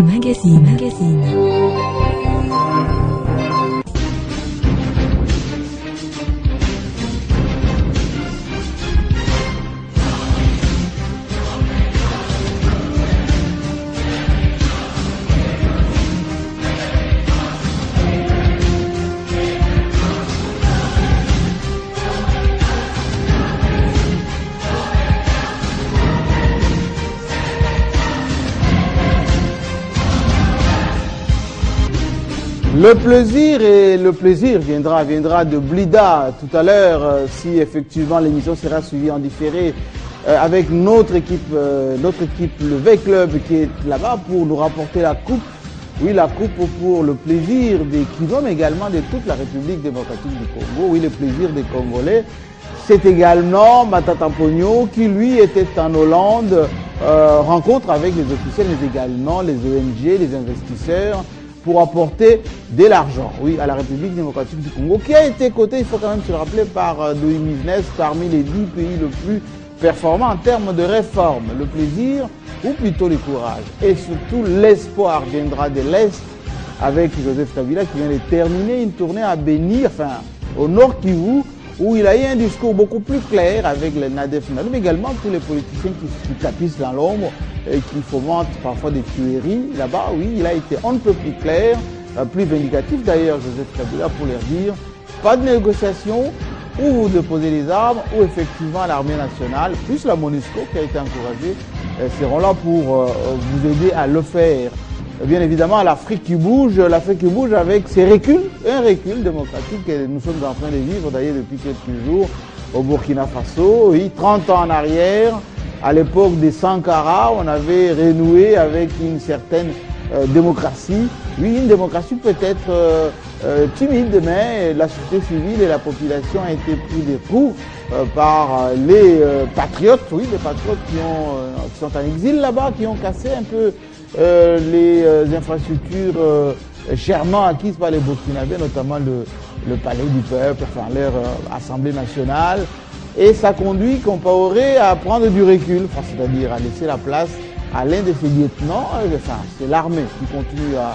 Magazine. Le plaisir viendra de Blida tout à l'heure, si effectivement l'émission sera suivie en différé avec notre équipe, le V-Club qui est là-bas pour nous rapporter la coupe. Oui, la coupe pour le plaisir des Kidom, mais également de toute la République démocratique du Congo. Oui, le plaisir des Congolais. C'est également Matata Pogno qui, lui, était en Hollande, rencontre avec les officiels, mais également les ONG, les investisseurs, pour apporter de l'argent, oui, à la République démocratique du Congo, qui a été coté, il faut quand même se le rappeler, par Doing Business, parmi les 10 pays le plus performants en termes de réforme. Le plaisir, ou plutôt le courage, et surtout l'espoir viendra de l'Est, avec Joseph Kabila qui vient de terminer une tournée à Béni, enfin, au Nord Kivu, où il a eu un discours beaucoup plus clair avec le NADEF, mais également tous les politiciens qui tapissent dans l'ombre et qui fomentent parfois des tueries. Là-bas, oui, il a été un peu plus clair, plus vindicatif d'ailleurs, Joseph Kabila, pour leur dire pas de négociation, ou vous déposez les armes, ou effectivement l'armée nationale, plus la MONUSCO qui a été encouragée, seront là pour vous aider à le faire. Bien évidemment, l'Afrique qui bouge avec ses reculs, un recul démocratique que nous sommes en train de vivre d'ailleurs depuis quelques jours au Burkina Faso. Oui, 30 ans en arrière, à l'époque des Sankara, on avait renoué avec une certaine démocratie. Oui, une démocratie peut-être timide, mais la société civile et la population ont été pris des coups par les patriotes, oui, les patriotes qui sont en exil là-bas, qui ont cassé un peu les infrastructures chèrement acquises par les Burkinabés, notamment le palais du peuple, enfin leur assemblée nationale. Et ça conduit Compaoré à prendre du recul, enfin, c'est-à-dire à laisser la place à l'un de ses lieutenants. Enfin, c'est l'armée qui continue à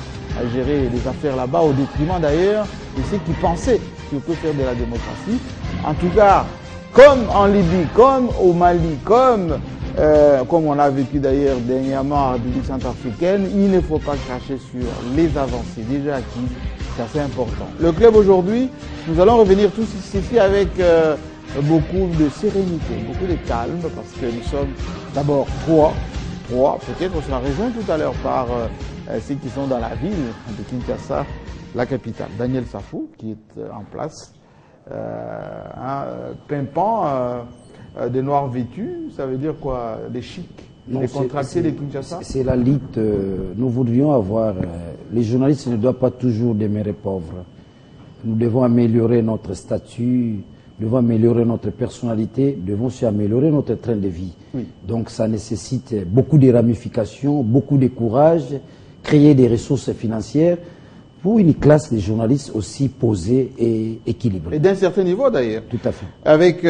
gérer les affaires là-bas, au détriment d'ailleurs de ceux qui pensaient qu'on peut faire de la démocratie. En tout cas, comme en Libye, comme au Mali, comme on a vécu d'ailleurs dernièrement en République centrafricaine, il ne faut pas cracher sur les avancées déjà acquises, c'est assez important. Le club aujourd'hui, nous allons revenir tous ici avec beaucoup de sérénité, beaucoup de calme, parce que nous sommes d'abord trois, peut-être on sera rejoint tout à l'heure par ceux qui sont dans la ville de Kinshasa, la capitale. Daniel Safou qui est en place, pimpant, des noirs vêtus, ça veut dire quoi? Des chics, des contractés de Kinshasa? C'est la lutte. Nous voudrions avoir... les journalistes ne doivent pas toujours demeurer pauvres. Nous devons améliorer notre statut, nous devons améliorer notre personnalité, nous devons aussi améliorer notre train de vie. Oui. Donc ça nécessite beaucoup de ramifications, beaucoup de courage, créer des ressources financières pour une classe de journalistes aussi posée et équilibrée. Et d'un certain niveau d'ailleurs. Tout à fait. Avec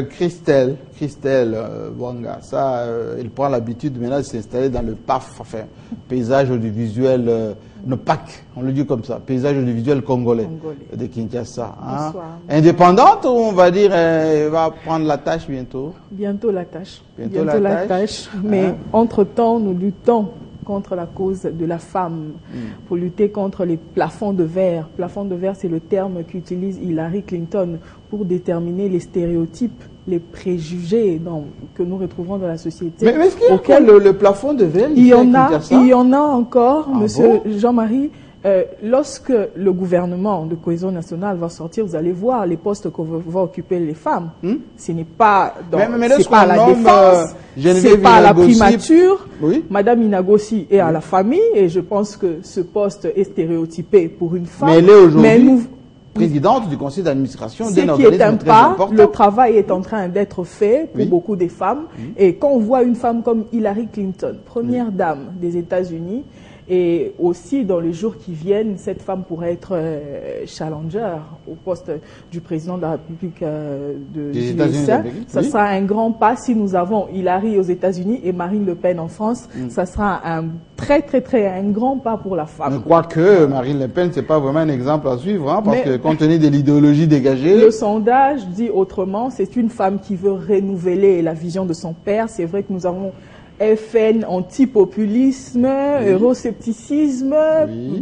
Christelle Wanga, ça, elle prend l'habitude maintenant de s'installer dans le PAF, enfin, paysage audiovisuel, le PAC, on le dit comme ça, paysage audiovisuel congolais de Kinshasa. Hein. Indépendante ou on va dire, elle va prendre la tâche bientôt? Bientôt la tâche. Bientôt la tâche. Mais entre-temps, nous luttons contre la cause de la femme, pour lutter contre les plafonds de verre. Plafond de verre, c'est le terme qu'utilise Hillary Clinton pour déterminer les stéréotypes, les préjugés que nous retrouvons dans la société. Mais est-ce qu'il y a le plafond de verre? Il y en a encore, monsieur Jean-Marie. Lorsque le gouvernement de cohésion nationale va sortir, vous allez voir les postes que vont occuper les femmes. Ce n'est pas pas à la défense, c'est pas à la primature. Oui. Madame Inagossi est à la famille et je pense que ce poste est stéréotypé pour une femme. Mais elle est aujourd'hui présidente du conseil d'administration d'un organisme très important. Le travail est en train d'être fait pour beaucoup de femmes. Et quand on voit une femme comme Hillary Clinton, première dame des États-Unis, Et aussi, dans les jours qui viennent, cette femme pourrait être challenger au poste du président de la République des USA. Ça sera un grand pas si nous avons Hillary aux États-Unis et Marine Le Pen en France. Ça sera un un grand pas pour la femme. Je crois que Marine Le Pen, c'est pas vraiment un exemple à suivre, hein, parce que compte tenu de l'idéologie dégagée... Le sondage dit autrement, c'est une femme qui veut renouveler la vision de son père. C'est vrai que nous avons FN, antipopulisme, euroscepticisme,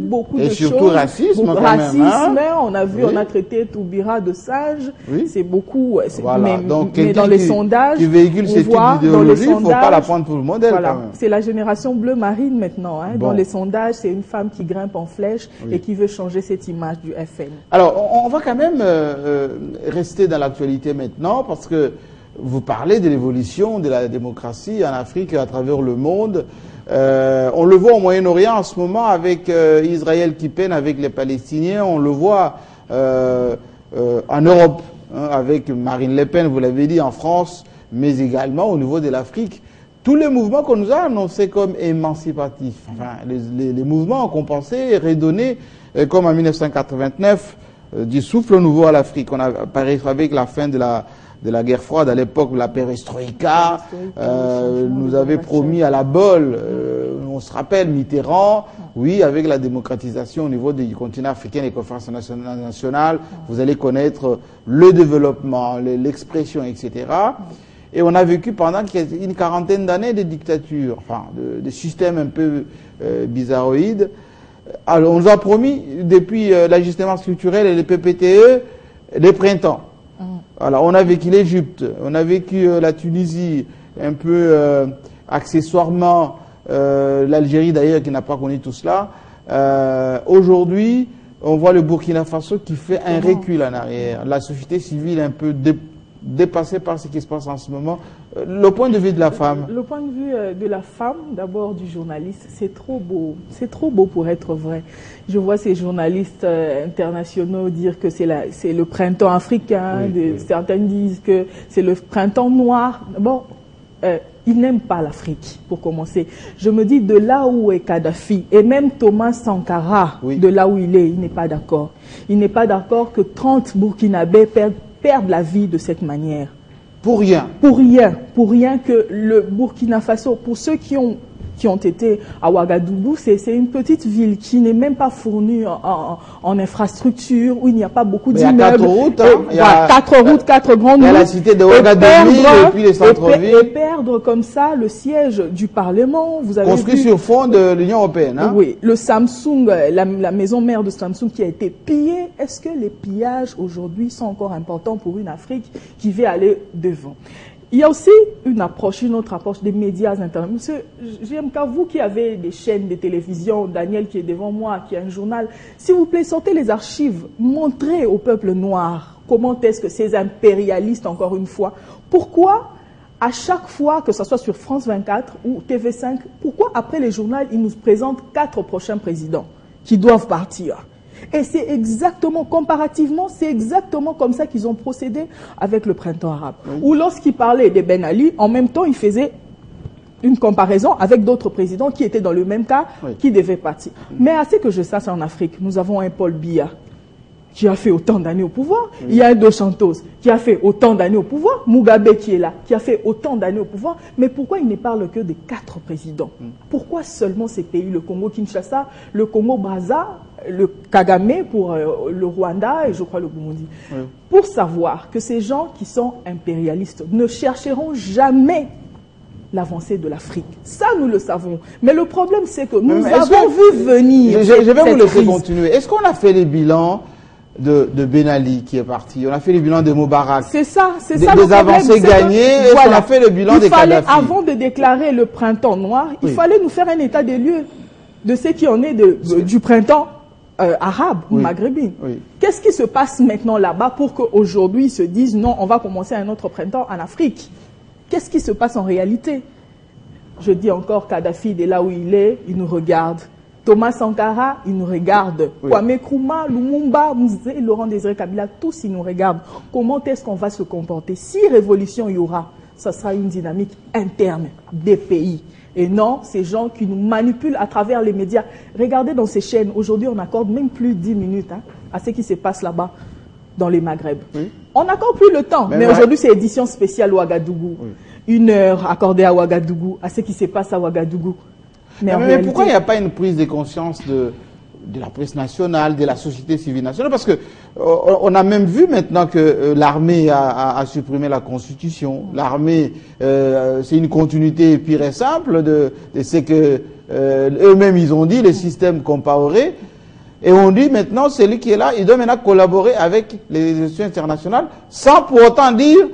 beaucoup de choses. Et surtout racisme, racisme, même, hein? On a vu, on a traité Toubira de sage. C'est beaucoup. Voilà. Donc, mais dans les sondages, qui véhicule ce type d'idéologie, il ne faut pas la prendre pour le modèle. Voilà. C'est la génération bleu marine maintenant. Hein. Dans les sondages, c'est une femme qui grimpe en flèche et qui veut changer cette image du FN. Alors, on va quand même rester dans l'actualité maintenant, parce que vous parlez de l'évolution de la démocratie en Afrique et à travers le monde. On le voit au Moyen-Orient en ce moment avec Israël qui peine avec les Palestiniens. On le voit en Europe, hein, avec Marine Le Pen, vous l'avez dit, en France, mais également au niveau de l'Afrique. Tous les mouvements qu'on nous a annoncés comme émancipatifs, enfin, les mouvements qu'on pensait redonner, comme en 1989, du souffle nouveau à l'Afrique. On a apparu avec la fin de la guerre froide, à l'époque, la perestroïka, nous avait promis à la bolle, on se rappelle, Mitterrand, oui, avec la démocratisation au niveau du continent africain, les conférences nationales, vous allez connaître le développement, l'expression, etc. Et on a vécu pendant une quarantaine d'années de dictature, enfin, de systèmes un peu bizarroïdes. Alors, on nous a promis, depuis l'ajustement structurel et les PPTE, les printemps. Alors, on a vécu l'Égypte, on a vécu la Tunisie, un peu accessoirement l'Algérie d'ailleurs qui n'a pas connu tout cela. Aujourd'hui, on voit le Burkina Faso qui fait un recul en arrière. La société civile est un peu dépassée par ce qui se passe en ce moment. Le point de vue de la femme. Le point de vue de la femme, d'abord du journaliste, c'est trop beau. C'est trop beau pour être vrai. Je vois ces journalistes internationaux dire que c'est le printemps africain. Certains disent que c'est le printemps noir. Bon, ils n'aiment pas l'Afrique, pour commencer. Je me dis, de là où est Kadhafi, et même Thomas Sankara, de là où il n'est pas d'accord. Il n'est pas d'accord que 30 Burkinabés perdent la vie de cette manière. Pour rien. Pour rien que le Burkina Faso, pour ceux qui ont été à Ouagadougou, c'est une petite ville qui n'est même pas fournie en infrastructure, où il n'y a pas beaucoup d'immeubles. Il y a 4 routes, hein. Il y a 4 routes, 4 grandes routes. Il y a la cité de Ouagadougou et puis les centres-villes. Et perdre comme ça le siège du Parlement. Vous avez construit sur fond de l'Union européenne. Hein. Oui, le Samsung, la maison mère de Samsung qui a été pillée. Est-ce que les pillages aujourd'hui sont encore importants pour une Afrique qui veut aller devant? Il y a aussi une autre approche des médias internationaux. Monsieur JMK, vous qui avez des chaînes de télévision, Daniel qui est devant moi, qui a un journal, s'il vous plaît, sortez les archives, montrez au peuple noir comment est-ce que ces impérialistes, encore une fois, pourquoi à chaque fois, que ce soit sur France 24 ou TV5, pourquoi après les journaux, ils nous présentent 4 prochains présidents qui doivent partir? Et c'est exactement, comparativement, c'est exactement comme ça qu'ils ont procédé avec le printemps arabe. Ou lorsqu'ils parlaient de Ben Ali, en même temps, ils faisaient une comparaison avec d'autres présidents qui étaient dans le même cas, qui devaient partir. Mais à ce que je sache en Afrique, nous avons un Paul Biya qui a fait autant d'années au pouvoir. Il y a un Dos Santos qui a fait autant d'années au pouvoir. Mugabe qui est là, qui a fait autant d'années au pouvoir. Mais pourquoi il ne parle que des 4 présidents? Pourquoi seulement ces pays, le Congo-Kinshasa, le Congo-Brazza, le Kagame pour le Rwanda et je crois le Burundi? Pour savoir que ces gens qui sont impérialistes ne chercheront jamais l'avancée de l'Afrique. Ça, nous le savons. Mais le problème, c'est que nous avons vu venir. Je vais vous laisser continuer. Est-ce qu'on a fait les bilans de Ben Ali qui est parti? On a fait le bilan de Moubarak. C'est ça. Des avancées gagnées. Est-ce qu'on a fait le bilan des Kadhafi? Avant de déclarer le printemps noir, il fallait nous faire un état des lieux de ce qui en est du printemps arabe ou maghrébin. Qu'est-ce qui se passe maintenant là-bas pour qu'aujourd'hui ils se disent non, on va commencer un autre printemps en Afrique? Qu'est-ce qui se passe en réalité? Je dis encore, Kadhafi, de là où il est, il nous regarde. Thomas Sankara, il nous regarde. Kwame Nkrumah, Lumumba, Mzee, Laurent Désiré Kabila, tous ils nous regardent. Comment est-ce qu'on va se comporter? Si révolution il y aura, ça sera une dynamique interne des pays. Et non, ces gens qui nous manipulent à travers les médias. Regardez dans ces chaînes, aujourd'hui on n'accorde même plus 10 minutes à ce qui se passe là-bas dans les Maghreb. Oui. On n'accorde plus le temps, mais aujourd'hui c'est édition spéciale Ouagadougou. Oui. 1 heure accordée à Ouagadougou, à ce qui se passe à Ouagadougou. Mais réalité, pourquoi il n'y a pas une prise de conscience de la presse nationale, de la société civile nationale? Parce que on a même vu maintenant que l'armée a supprimé la Constitution. L'armée, c'est une continuité pure et simple de ce que eux-mêmes ils ont dit, les systèmes Compaoré. Et on dit maintenant, celui qui est là, il doit maintenant collaborer avec les institutions internationales, sans pour autant dire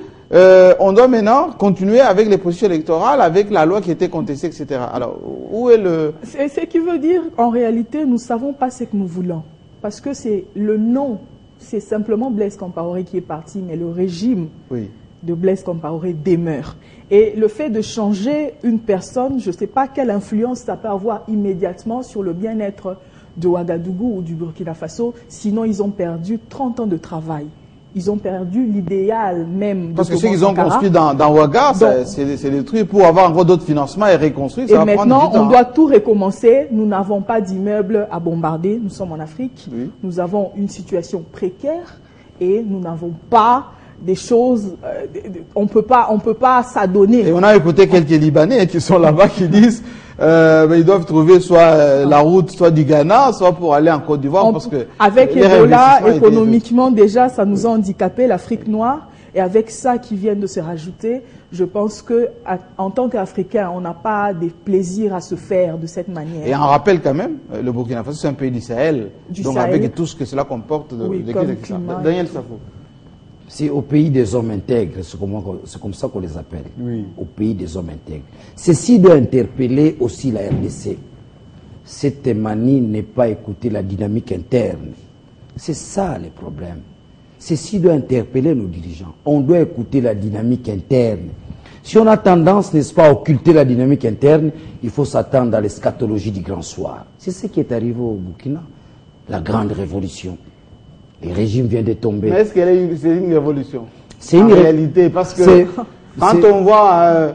on doit maintenant continuer avec les processus électorales, avec la loi qui était contestée, etc. Alors, où est le... C'est ce qui veut dire, en réalité, nous ne savons pas ce que nous voulons. Parce que c'est le nom, c'est simplement Blaise Compaoré qui est parti, mais le régime de Blaise Compaoré demeure. Et le fait de changer une personne, je ne sais pas quelle influence ça peut avoir immédiatement sur le bien-être de Ouagadougou ou du Burkina Faso, sinon ils ont perdu 30 ans de travail. Ils ont perdu l'idéal même. Parce que ce qu'ils ont construit dans Ouaga, c'est détruit pour avoir encore d'autres financements et reconstruire. Ça va prendre du temps. On doit tout recommencer. Nous n'avons pas d'immeubles à bombarder. Nous sommes en Afrique. Oui. Nous avons une situation précaire et nous n'avons pas des choses. On peut pas s'adonner. Et on a écouté quelques Libanais qui sont là-bas qui disent. Ils doivent trouver soit la route, soit du Ghana, soit pour aller en Côte d'Ivoire, parce que avec Ebola, économiquement déjà, ça nous a handicapé l'Afrique noire, et avec ça qui vient de se rajouter, je pense que en tant qu'Africains, on n'a pas de plaisir à se faire de cette manière. Et on rappelle quand même, le Burkina Faso c'est un pays du Sahel, donc Sahel. Avec tout ce que cela comporte de Daniel Safo. C'est au pays des hommes intègres, c'est comme ça qu'on les appelle, au pays des hommes intègres. Ceci doit interpeller aussi la RDC. Cette manie n'est pas écouter la dynamique interne. C'est ça le problème. Ceci doit interpeller nos dirigeants. On doit écouter la dynamique interne. Si on a tendance, n'est-ce pas, à occulter la dynamique interne, il faut s'attendre à l'eschatologie du grand soir. C'est ce qui est arrivé au Burkina, la grande révolution. Le régime vient de tomber. Mais est-ce que c'est une révolution? C'est une réalité, parce que quand on voit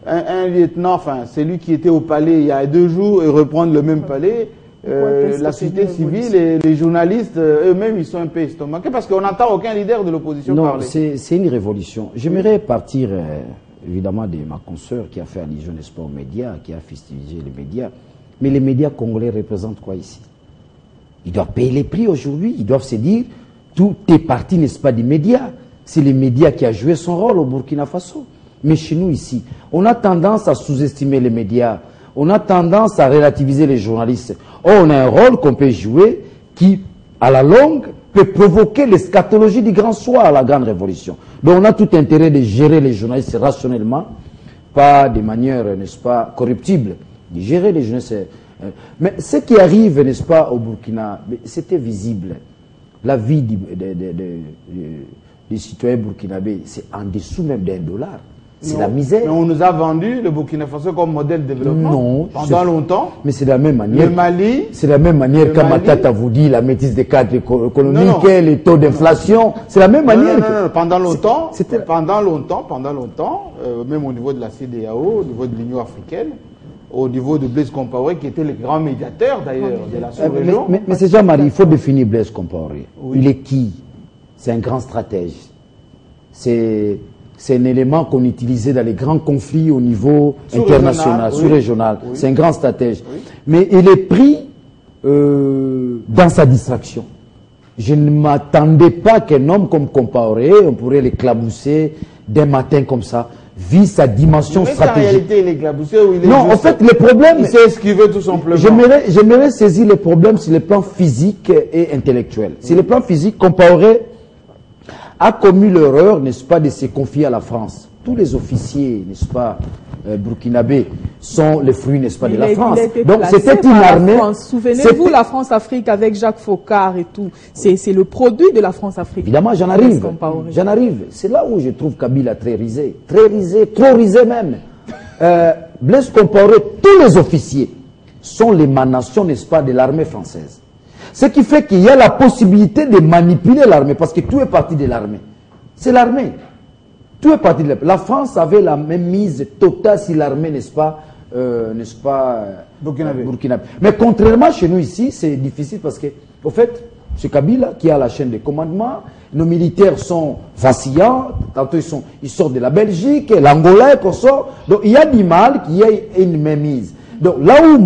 un lieutenant, enfin, celui qui était au palais il y a 2 jours et reprendre le même palais, la société civile et les journalistes eux-mêmes, ils sont un peu estomaqués parce qu'on n'entend aucun leader de l'opposition parler. Non, c'est une révolution. J'aimerais partir évidemment de ma consoeur qui a fait allusion, n'est-ce pas, aux médias, qui a fustigé les médias. Mais les médias congolais représentent quoi ici? Ils doivent payer les prix aujourd'hui. Ils doivent se dire, tout est parti, n'est-ce pas, des médias. C'est les médias qui ont joué son rôle au Burkina Faso. Mais chez nous ici, on a tendance à sous-estimer les médias. On a tendance à relativiser les journalistes. Or, on a un rôle qu'on peut jouer qui, à la longue, peut provoquer l'eschatologie du grand soir, la grande révolution. Donc, on a tout intérêt de gérer les journalistes rationnellement, pas de manière, n'est-ce pas, corruptible. De gérer les journalistes. Mais ce qui arrive, n'est-ce pas, au Burkina, c'était visible. La vie des citoyens burkinabés, c'est en dessous même d'1 dollar. C'est la misère. Mais on nous a vendu le Burkina Faso comme modèle de développement. Non. Pendant longtemps. Mais c'est de la même manière. Le Mali. C'est de la même manière qu'Amatata vous dit la maîtrise des cadres économiques, les taux d'inflation. C'est la même manière. Non. Pendant longtemps, même au niveau de la CEDEAO, au niveau de l'Union africaine, au niveau de Blaise Compaoré, qui était le grand médiateur d'ailleurs de la sous-région. Mais c'est Jean-Marie, il faut définir Blaise Compaoré. Oui. Il est qui? C'est un grand stratège. C'est un élément qu'on utilisait dans les grands conflits au niveau international, sous-régional. Oui. C'est un grand stratège. Oui. Mais il est pris dans sa distraction. Je ne m'attendais pas qu'un homme comme Compaoré, on pourrait l'éclabousser d'un matin comme ça, vit sa dimension stratégique. En réalité, il est éclaboussé ou il est non, en fait, le problème... Il s'est esquivé tout simplement. J'aimerais saisir les problèmes sur le plan physique et intellectuel. Sur le plan physique, Compaoré a commis l'erreur, n'est-ce pas, de se confier à la France. Tous les officiers, n'est-ce pas, burkinabés, sont les fruits, n'est-ce pas, de la France. Donc c'était une armée... Souvenez-vous, la France-Afrique avec Jacques Faucard et tout. C'est le produit de la France-Afrique. Évidemment, j'en arrive. J'en arrive. C'est là où je trouve Kabila très risé. Très risé, trop risé même. Blaise Compaoré, tous les officiers sont l'émanation, n'est-ce pas, de l'armée française. Ce qui fait qu'il y a la possibilité de manipuler l'armée, parce que tout est parti de l'armée. C'est l'armée. Tout est parti de l'armée. La France avait la même mise totale sur l'armée, n'est-ce pas, n'est-ce pas, burkinabé. Mais contrairement chez nous ici, c'est difficile parce que, au fait, c'est Kabila qui a la chaîne de commandement. Nos militaires sont vacillants. Tantôt ils sortent de la Belgique, l'Angola qu'on sort. Donc il y a du mal qu'il y ait une mainmise. Donc là où